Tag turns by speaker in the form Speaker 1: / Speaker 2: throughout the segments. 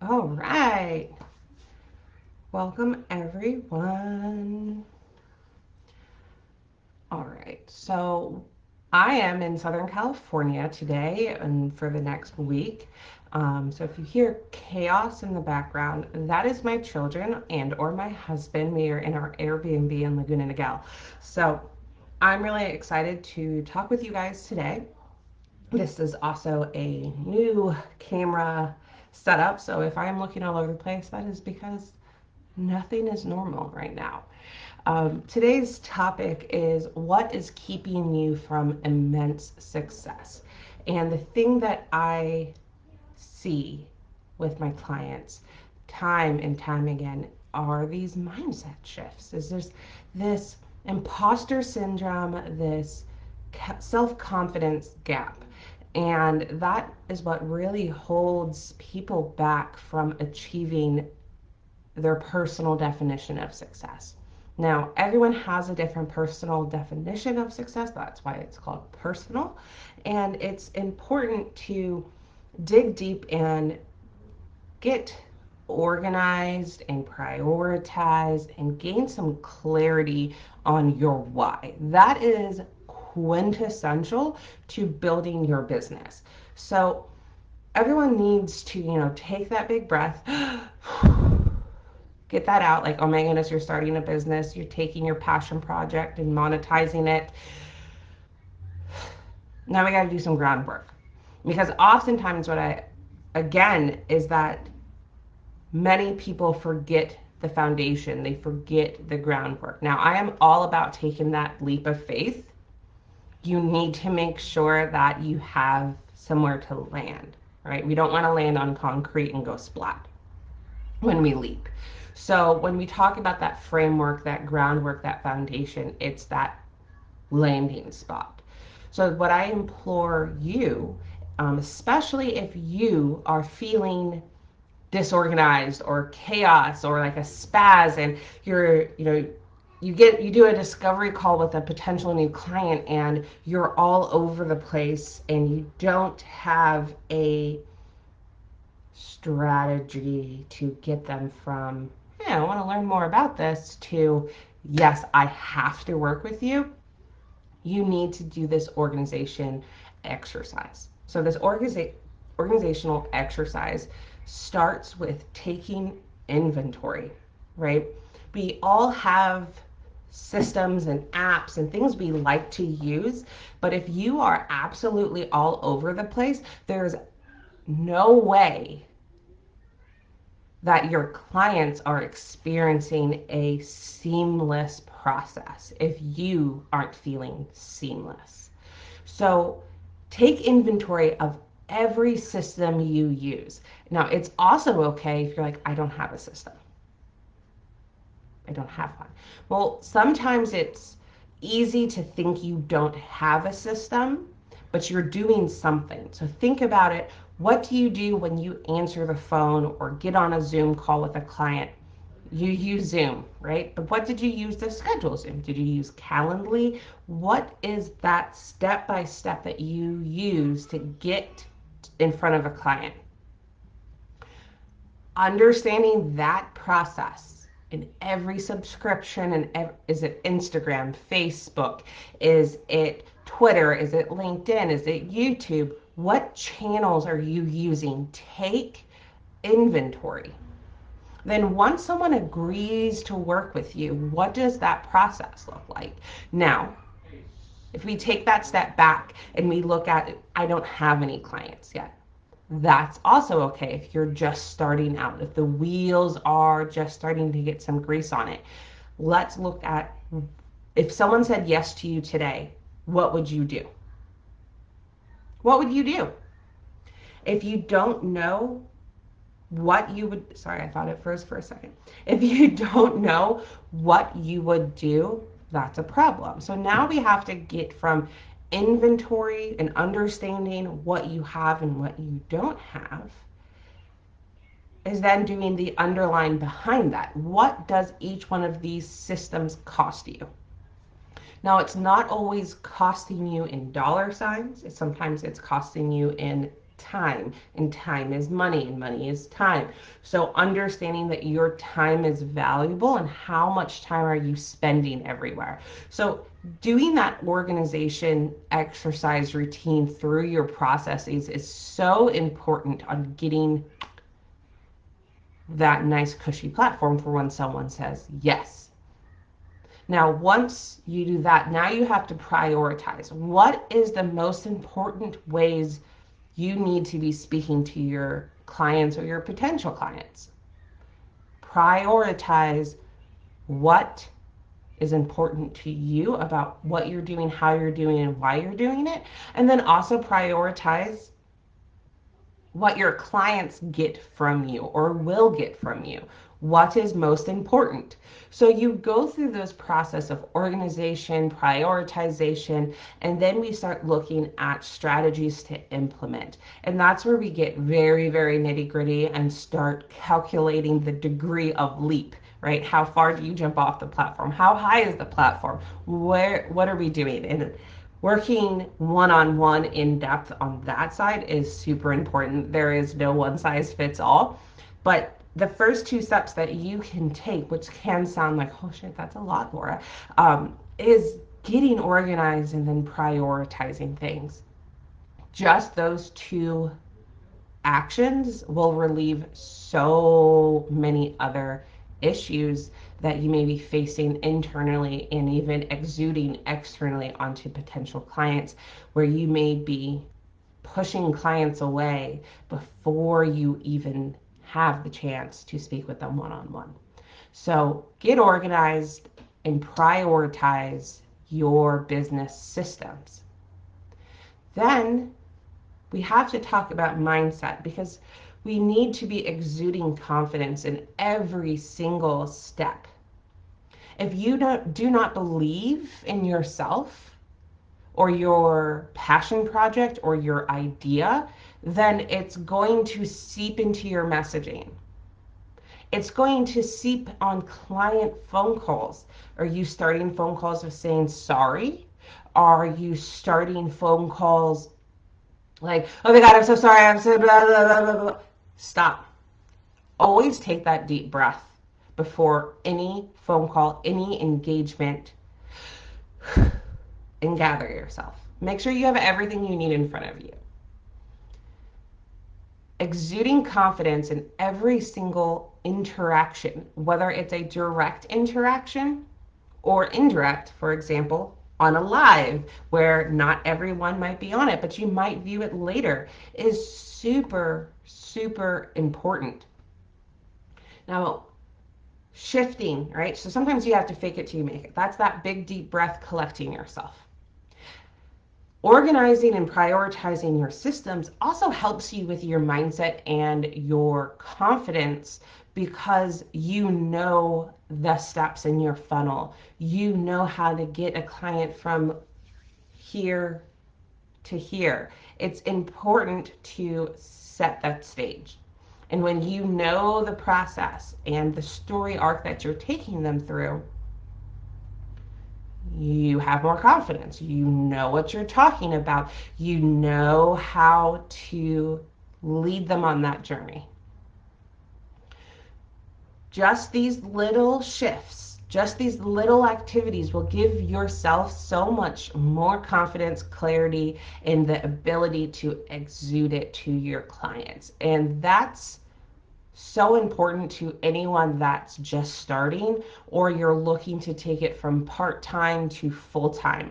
Speaker 1: All right. Welcome, everyone. All right. So I am in Southern California today and for the next week. So if you hear chaos in the background, that is my children and or my husband. We are in our Airbnb in Laguna Niguel. So I'm really excited to talk with you guys today. This is also a new camera setup. So if I'm looking all over the place, that is because nothing is normal right now. Today's topic is what is keeping you from immense success? And the thing that I see with my clients time and time again are these mindset shifts. Is there's this imposter syndrome, this self-confidence gap. And that is what really holds people back from achieving their personal definition of success. Now, everyone has a different personal definition of success. That's why it's called personal. And it's important to dig deep and get organized and prioritize and gain some clarity on your why. That is quintessential to building your business. So, everyone needs to, take that big breath. Get that out. Like, oh my goodness, you're starting a business, you're taking your passion project and monetizing it. Now we got to do some groundwork. Because oftentimes, what I, again, is that many people forget the foundation, they forget the groundwork. Now, I am all about taking that leap of faith. You need to make sure that you have somewhere to land, right? We don't want to land on concrete and go splat when we leap. So when we talk about that framework, that groundwork, that foundation, it's that landing spot. So what I implore you, especially if you are feeling disorganized or chaos or like a spaz and you do a discovery call with a potential new client and you're all over the place and you don't have a strategy to get them from, yeah, I want to learn more about this to, yes, I have to work with you. You need to do this organization exercise. So this organizational exercise starts with taking inventory, right? We all have systems and apps and things we like to use, but if you are absolutely all over the place, there's no way that your clients are experiencing a seamless process if you aren't feeling seamless. So take inventory of every system you use. Now, it's also okay if you're like, I don't have a system. I don't have one. Well, sometimes it's easy to think you don't have a system, but you're doing something. So think about it. What do you do when you answer the phone or get on a Zoom call with a client? You use Zoom, right? But what did you use to schedule Zoom? Did you use Calendly? What is that step by step that you use to get in front of a client? Understanding that process in every subscription, and is it Instagram, Facebook, is it Twitter, is it LinkedIn, is it YouTube? What channels are you using? Take inventory. Then once someone agrees to work with you, what does that process look like? Now, if we take that step back and we look at it, I don't have any clients yet. That's also okay if you're just starting out, if the wheels are just starting to get some grease on it. Let's look at, if someone said yes to you today, what would you do? What would you do? If you don't know what you would, sorry, I thought it froze for a second. If you don't know what you would do, that's a problem. So now we have to get from inventory and understanding what you have and what you don't have is then doing the underline behind that. What does each one of these systems cost you? Now, it's not always costing you in dollar signs. Sometimes it's costing you in time, and time is money, and money is time. So understanding that your time is valuable and how much time are you spending everywhere. So doing that organization exercise routine through your processes is so important on getting that nice cushy platform for when someone says yes. Now, once you do that, now you have to prioritize. What is the most important ways you need to be speaking to your clients or your potential clients? Prioritize what is important to you about what you're doing, how you're doing, and why you're doing it. And then also prioritize what your clients get from you or will get from you. What is most important? So you go through this process of organization, prioritization, and then we start looking at strategies to implement. And that's where we get very, very nitty gritty and start calculating the degree of leap, right? How far do you jump off the platform? How high is the platform? What are we doing? And working one-on-one in depth on that side is super important. There is no one size fits all, but the first two steps that you can take, which can sound like, oh shit, that's a lot, Laura, is getting organized and then prioritizing things. Just those two actions will relieve so many other issues that you may be facing internally and even exuding externally onto potential clients, where you may be pushing clients away before you even have the chance to speak with them one-on-one. So get organized and prioritize your business systems. Then we have to talk about mindset, because we need to be exuding confidence in every single step. If you do not believe in yourself or your passion project or your idea, then it's going to seep into your messaging. It's going to seep on client phone calls. Are you starting phone calls with saying sorry? Are you starting phone calls like, oh my God, I'm so sorry, I'm so blah, blah, blah, blah, blah. Stop. Always take that deep breath before any phone call, any engagement, and gather yourself. Make sure you have everything you need in front of you. Exuding confidence in every single interaction, whether it's a direct interaction or indirect, for example, on a live where not everyone might be on it, but you might view it later, is super, super important. Now, shifting, right? So sometimes you have to fake it till you make it. That's that big deep breath, collecting yourself. Organizing and prioritizing your systems also helps you with your mindset and your confidence, because you know the steps in your funnel. You know how to get a client from here to here. It's important to set that stage. And when you know the process and the story arc that you're taking them through, you have more confidence. You know what you're talking about. You know how to lead them on that journey. Just these little shifts, just these little activities will give yourself so much more confidence, clarity, and the ability to exude it to your clients. And that's so important to anyone that's just starting, or you're looking to take it from part-time to full-time.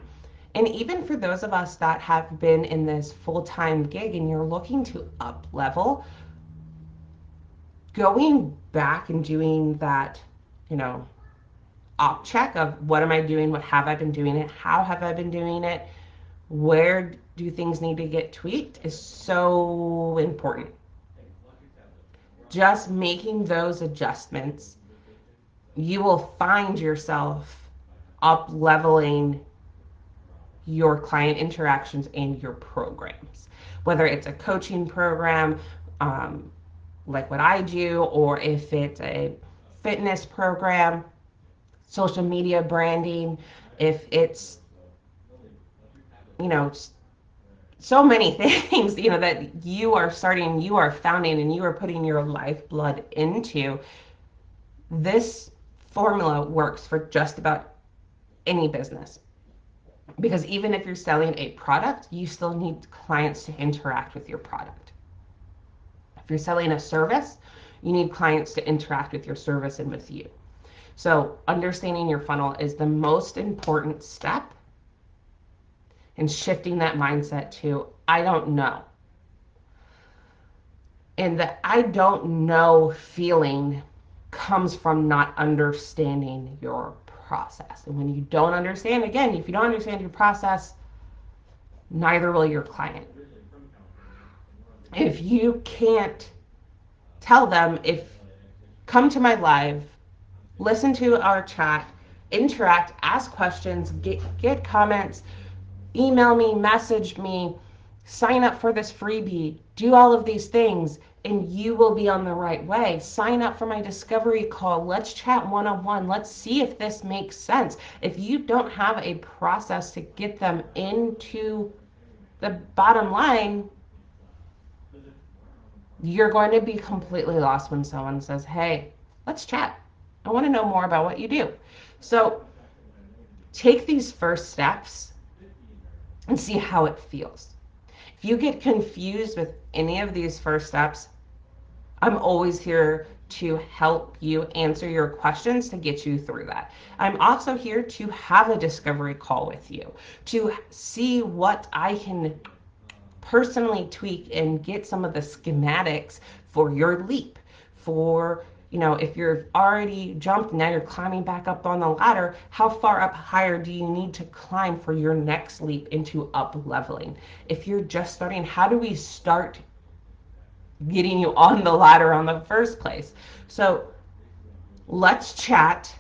Speaker 1: And even for those of us that have been in this full-time gig and you're looking to up level, going back and doing that, you know, op check of what am I doing, what have I been doing it, how have I been doing it, where do things need to get tweaked, is so important. Just making those adjustments, you will find yourself up leveling your client interactions and your programs, whether it's a coaching program, um, like what I do, or if it's a fitness program, social media branding, if it's, you know, so many things, that you are starting, you are founding, and you are putting your lifeblood into. This formula works for just about any business, because even if you're selling a product, you still need clients to interact with your product. If you're selling a service, you need clients to interact with your service and with you. So understanding your funnel is the most important step in shifting that mindset to I don't know. And the I don't know feeling comes from not understanding your process. And when you don't understand, again, if you don't understand your process, neither will your client. If you can't tell them, if come to my live, listen to our chat, interact, ask questions, get comments, email me, message me, sign up for this freebie, do all of these things, and you will be on the right way. Sign up for my discovery call. Let's chat one-on-one. Let's see if this makes sense. If you don't have a process to get them into the bottom line, you're going to be completely lost when someone says, hey, let's chat. I want to know more about what you do. So take these first steps and see how it feels. If you get confused with any of these first steps, I'm always here to help you answer your questions to get you through that. I'm also here to have a discovery call with you to see what I can personally tweak and get some of the schematics for your leap. For, if you're already jumped, now you're climbing back up on the ladder, how far up higher do you need to climb for your next leap into up leveling? If you're just starting, how do we start getting you on the ladder on the first place? So let's chat.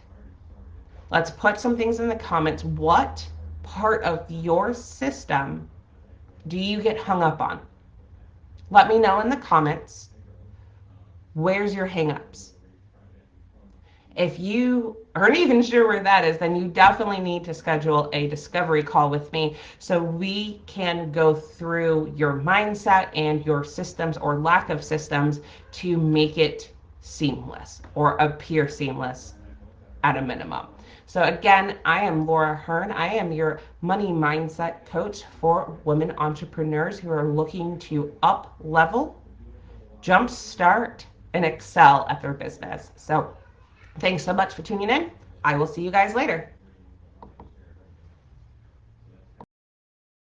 Speaker 1: Let's put some things in the comments. What part of your system do you get hung up on? Let me know in the comments. Where's your hangups? If you aren't even sure where that is, then you definitely need to schedule a discovery call with me so we can go through your mindset and your systems or lack of systems to make it seamless or appear seamless at a minimum. So again, I am Laura Hearn. I am your money mindset coach for women entrepreneurs who are looking to up level, jumpstart, and excel at their business. So thanks so much for tuning in. I will see you guys later.